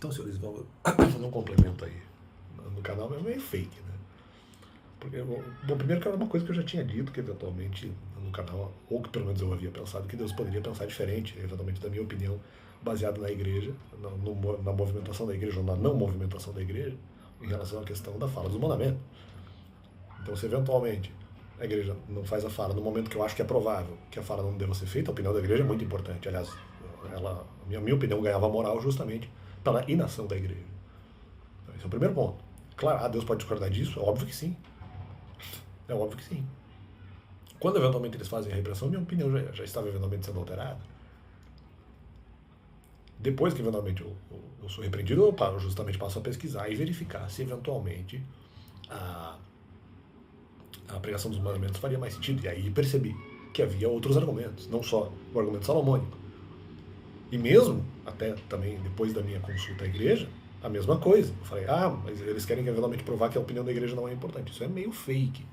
Então, senhores, vamos fazer um complemento aí no canal, é meio fake, né? Porque, bom, primeiro que era uma coisa que eu já tinha dito, que eventualmente no canal, ou que pelo menos eu havia pensado, que Deus poderia pensar diferente, eventualmente da minha opinião, baseado na igreja, na movimentação da igreja, ou na não movimentação da igreja, em relação à questão da fala dos mandamentos. Então, se eventualmente a igreja não faz a fala no momento que eu acho que é provável que a fala não deva ser feita, a opinião da igreja é muito importante. Aliás, a minha opinião ganhava moral justamente pela inação da igreja. Esse é o primeiro ponto. Claro, Deus pode discordar disso? É óbvio que sim. É óbvio que sim. Quando eventualmente eles fazem a repressão, minha opinião já estava eventualmente sendo alterada. Depois que eventualmente eu sou repreendido, eu justamente passo a pesquisar e verificar se eventualmente a pregação dos mandamentos faria mais sentido. E aí percebi que havia outros argumentos, não só o argumento salomônico. E mesmo, até também depois da minha consulta à igreja, a mesma coisa. Eu falei, mas eles querem eventualmente provar que a opinião da igreja não é importante. Isso é meio fake.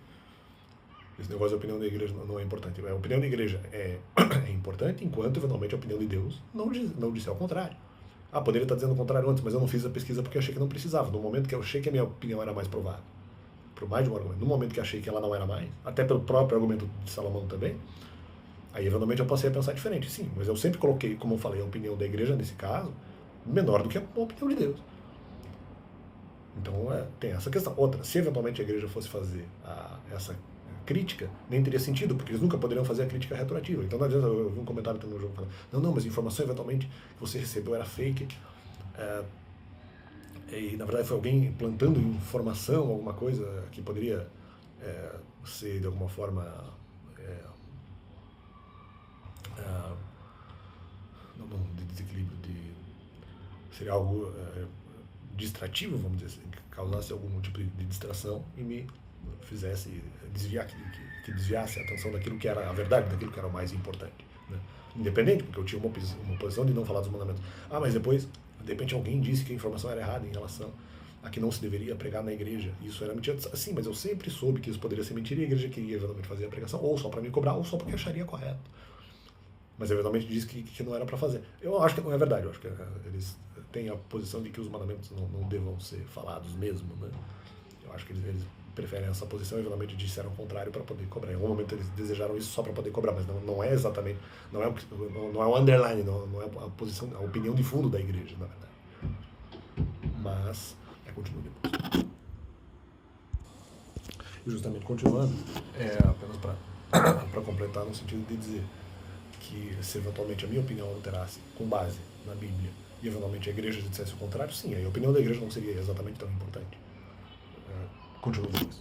Esse negócio da opinião da igreja não é importante. A opinião da igreja é importante enquanto, eventualmente, a opinião de Deus não disser ao contrário. Poderia estar dizendo o contrário antes, mas eu não fiz a pesquisa porque eu achei que não precisava. No momento que eu achei que a minha opinião era mais provável, por mais de um argumento, no momento que eu achei que ela não era mais, até pelo próprio argumento de Salomão também, aí eventualmente eu passei a pensar diferente. Sim, mas eu sempre coloquei, como eu falei, a opinião da igreja nesse caso, menor do que a opinião de Deus. Então tem essa questão. Outra, se eventualmente a igreja fosse fazer essa crítica, nem teria sentido, porque eles nunca poderiam fazer a crítica retroativa. Então, não adianta, eu vi um comentário no jogo falando, não, mas a informação eventualmente que você recebeu era fake, e na verdade foi alguém plantando informação, alguma coisa que poderia ser de alguma forma não de desequilíbrio, seria algo distrativo, vamos dizer assim, que causasse algum tipo de distração e me fizesse desviar, que desviasse a atenção daquilo que era a verdade, daquilo que era o mais importante, né? Independente, porque eu tinha uma posição de não falar dos mandamentos. Mas depois, de repente, alguém disse que a informação era errada em relação a que não se deveria pregar na igreja. Isso era mentira. Sim, mas eu sempre soube que isso poderia ser mentira e a igreja queria eventualmente fazer a pregação, ou só para me cobrar, ou só porque acharia correto. Mas eventualmente disse que não era para fazer. Eu acho que não é verdade. Eu acho que eles têm a posição de que os mandamentos não devam ser falados mesmo, né? Eu acho que eles preferem essa posição e eventualmente disseram o contrário para poder cobrar. Em algum momento eles desejaram isso só para poder cobrar, mas não é exatamente, não é o underline, não é a posição, a opinião de fundo da igreja, na verdade. Mas, continua depois. E justamente continuando, apenas para completar, no sentido de dizer que se eventualmente a minha opinião alterasse com base na Bíblia e eventualmente a igreja dissesse o contrário, sim, aí a opinião da igreja não seria exatamente tão importante. Continua depois.